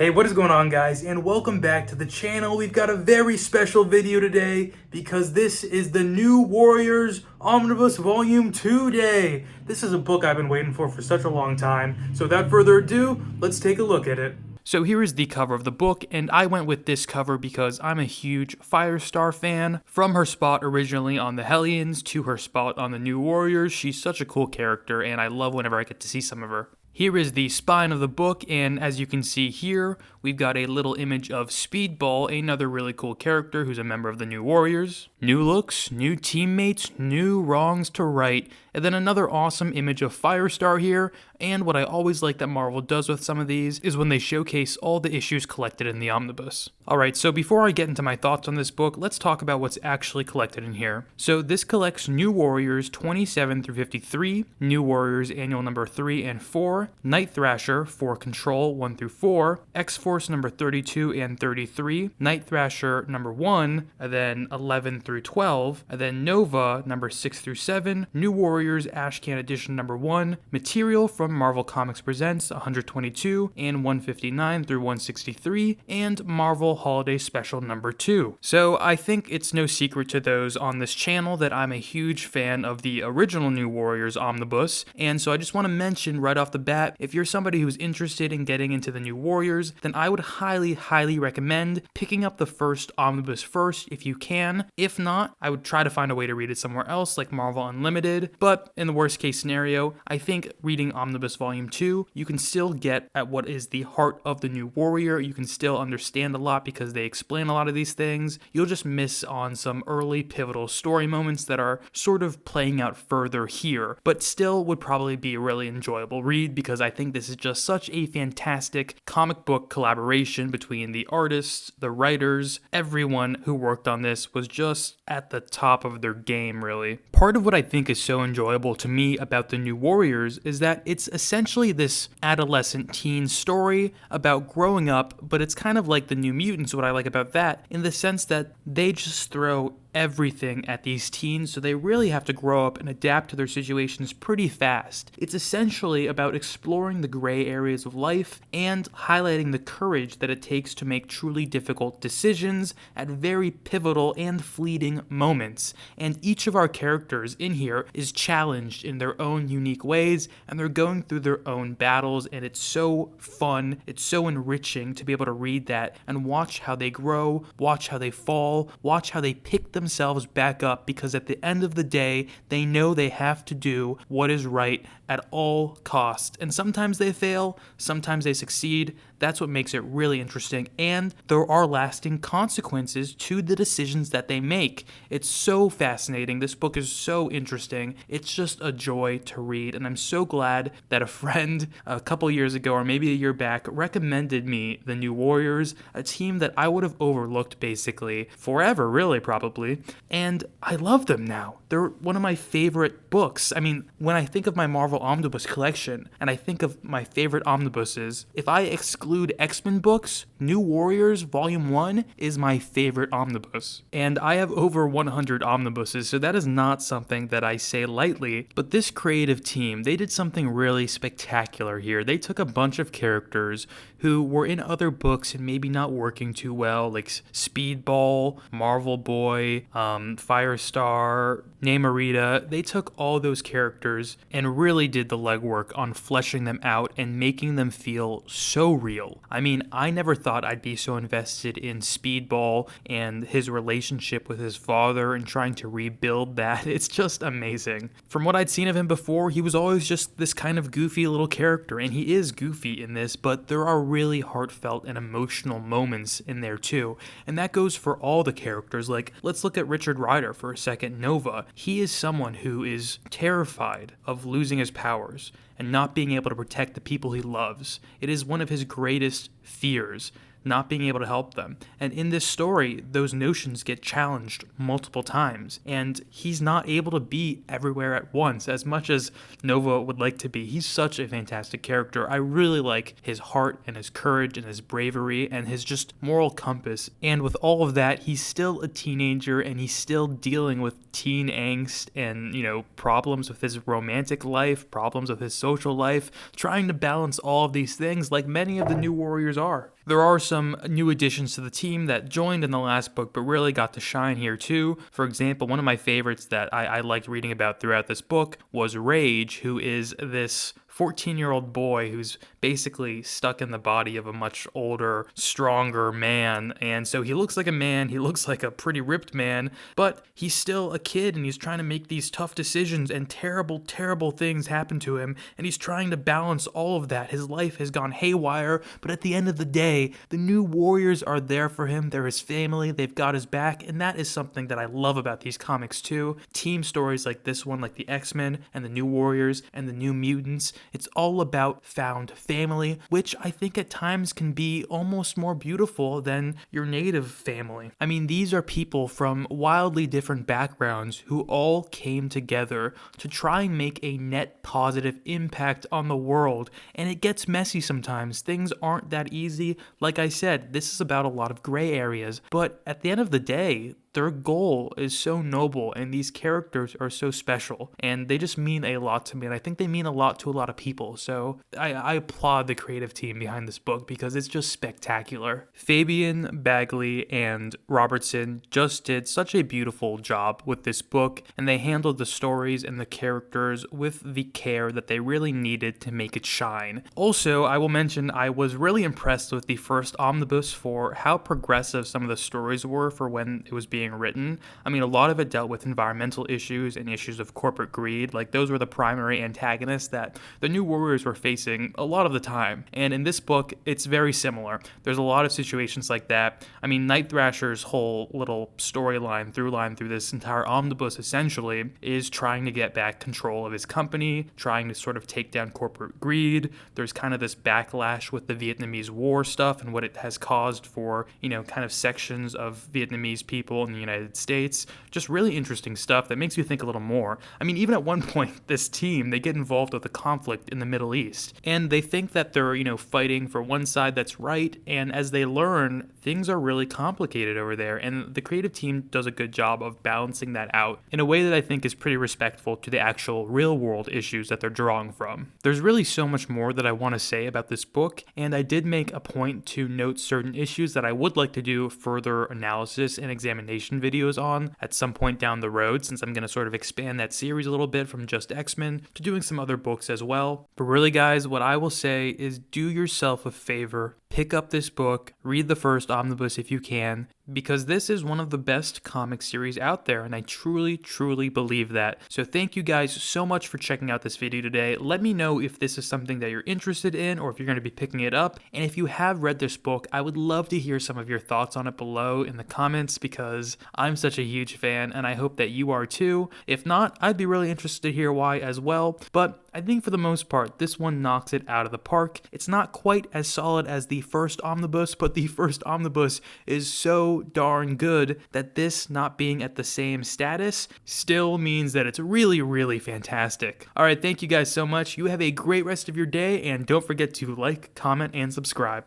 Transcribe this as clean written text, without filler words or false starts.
Hey, what is going on, guys, and welcome back to the channel. We've got a very special video today because this is the new Warriors Omnibus Volume 2 day. This is a book I've been waiting for such a long time, so without further ado, let's take a look at it. So here is the cover of the book, and I went with this cover because I'm a huge Firestar fan. From her spot originally on the Hellions to her spot on the New Warriors, she's such a cool character, and I love whenever I get to see some of her. Here is the spine of the book, and as you can see here, we've got a little image of Speedball, another really cool character who's a member of the New Warriors. New looks, new teammates, new wrongs to right, and then another awesome image of Firestar here, and what I always like that Marvel does with some of these is when they showcase all the issues collected in the omnibus. Alright, so before I get into my thoughts on this book, let's talk about what's actually collected in here. So this collects New Warriors 27 through 53, New Warriors Annual number 3 and 4, Night Thrasher for Control 1 through 4, X-Force number 32 and 33, Night Thrasher number 1, and then 11 through 12, and then Nova number 6 through 7, New Warriors Ashcan Edition number 1, material from Marvel Comics Presents 122 and 159 through 163, and Marvel Holiday Special number 2. So I think it's no secret to those on this channel that I'm a huge fan of the original New Warriors Omnibus, and so I just want to mention right off the bat, if you're somebody who's interested in getting into the New Warriors, then I would highly recommend picking up the first omnibus first if you can. If not, I would try to find a way to read it somewhere else like Marvel Unlimited, but in the worst case scenario, I think reading Omnibus Volume 2, you can still get at what is the heart of the New Warrior. You can still understand a lot because they explain a lot of these things. You'll just miss on some early pivotal story moments that are sort of playing out further here, but still would probably be a really enjoyable read because I think this is just such a fantastic comic book collaboration between the artists, the writers, everyone who worked on this was just at the top of their game, really. Part of what I think is so enjoyable to me about the New Warriors is that it's essentially this adolescent teen story about growing up, but it's kind of like the New Mutants, what I like about that, in the sense that they just throw everything at these teens, so they really have to grow up and adapt to their situations pretty fast. It's essentially about exploring the gray areas of life and highlighting the courage that it takes to make truly difficult decisions at very pivotal and fleeting moments. And each of our characters in here is challenged in their own unique ways, and they're going through their own battles, and it's so fun, it's so enriching to be able to read that and watch how they grow, watch how they fall, watch how they pick themselves back up, because at the end of the day, they know they have to do what is right at all costs. And sometimes they fail, sometimes they succeed. That's what makes it really interesting. And there are lasting consequences to the decisions that they make. It's so fascinating. This book is so interesting. It's just a joy to read. And I'm so glad that a friend a couple years ago, or maybe a year back, recommended me the New Warriors, a team that I would have overlooked basically forever, really, probably. And I love them now. They're one of my favorite books. I mean, when I think of my Marvel Omnibus collection, and I think of my favorite omnibuses, if I exclude X-Men books, New Warriors Volume 1 is my favorite omnibus. And I have over 100 omnibuses, so that is not something that I say lightly, but this creative team, they did something really spectacular here. They took a bunch of characters who were in other books and maybe not working too well, like Speedball, Marvel Boy, Firestar, Namorita. They took all those characters and really did the legwork on fleshing them out and making them feel so real. I mean, I never thought I'd be so invested in Speedball and his relationship with his father and trying to rebuild that. It's just amazing. From what I'd seen of him before, he was always just this kind of goofy little character, and he is goofy in this, but there are really heartfelt and emotional moments in there too. And that goes for all the characters. Like, let's look at Richard Rider for a second, Nova. He is someone who is terrified of losing his powers and not being able to protect the people he loves. It is one of his greatest fears, not being able to help them. And in this story, those notions get challenged multiple times, and he's not able to be everywhere at once as much as Nova would like to be. He's such a fantastic character. I really like his heart and his courage and his bravery and his just moral compass. And with all of that, he's still a teenager, and he's still dealing with teen angst and, problems with his romantic life, problems with his social life, trying to balance all of these things like many of the New Warriors are. There are some new additions to the team that joined in the last book but really got to shine here too. For example, one of my favorites that I liked reading about throughout this book was Rage, who is this 14-year-old boy who's basically stuck in the body of a much older, stronger man. And so he looks like a man, he looks like a pretty ripped man, but he's still a kid and he's trying to make these tough decisions and terrible, terrible things happen to him. And he's trying to balance all of that. His life has gone haywire, but at the end of the day, the new warriors are there for him. They're his family, they've got his back, and that is something that I love about these comics too. Team stories like this one, like the X-Men and the New Warriors and the New Mutants, it's all about found family, which I think at times can be almost more beautiful than your native family. I mean, these are people from wildly different backgrounds who all came together to try and make a net positive impact on the world, and it gets messy sometimes. Things aren't that easy. Like I said, this is about a lot of gray areas, but at the end of the day, their goal is so noble and these characters are so special and they just mean a lot to me, and I think they mean a lot to a lot of people. So I applaud the creative team behind this book because it's just spectacular. Fabian, Bagley, and Robertson just did such a beautiful job with this book, and they handled the stories and the characters with the care that they really needed to make it shine. Also, I will mention I was really impressed with the first omnibus for how progressive some of the stories were for when it was being written. I mean, a lot of it dealt with environmental issues and issues of corporate greed. Like, those were the primary antagonists that the New Warriors were facing a lot of the time. And in this book, it's very similar. There's a lot of situations like that. I mean, Night Thrasher's whole little storyline, through line through this entire omnibus essentially is trying to get back control of his company, trying to sort of take down corporate greed. There's kind of this backlash with the Vietnamese War stuff and what it has caused for, kind of sections of Vietnamese people in the United States. Just really interesting stuff that makes you think a little more. I mean, even at one point, this team, they get involved with a conflict in the Middle East, and they think that they're, fighting for one side that's right, and as they learn, things are really complicated over there, and the creative team does a good job of balancing that out in a way that I think is pretty respectful to the actual real-world issues that they're drawing from. There's really so much more that I want to say about this book, and I did make a point to note certain issues that I would like to do further analysis and examination videos on at some point down the road, since I'm going to sort of expand that series a little bit from just X-Men to doing some other books as well. But really, guys, what I will say is do yourself a favor. Pick up this book, read the first omnibus if you can, because this is one of the best comic series out there, and I truly, truly believe that. So thank you guys so much for checking out this video today. Let me know if this is something that you're interested in or if you're going to be picking it up. And if you have read this book, I would love to hear some of your thoughts on it below in the comments, because I'm such a huge fan and I hope that you are too. If not, I'd be really interested to hear why as well. But I think for the most part, this one knocks it out of the park. It's not quite as solid as the first omnibus, but the first omnibus is so darn good that this not being at the same status still means that it's really, really fantastic. Alright, thank you guys so much. You have a great rest of your day, and don't forget to like, comment, and subscribe.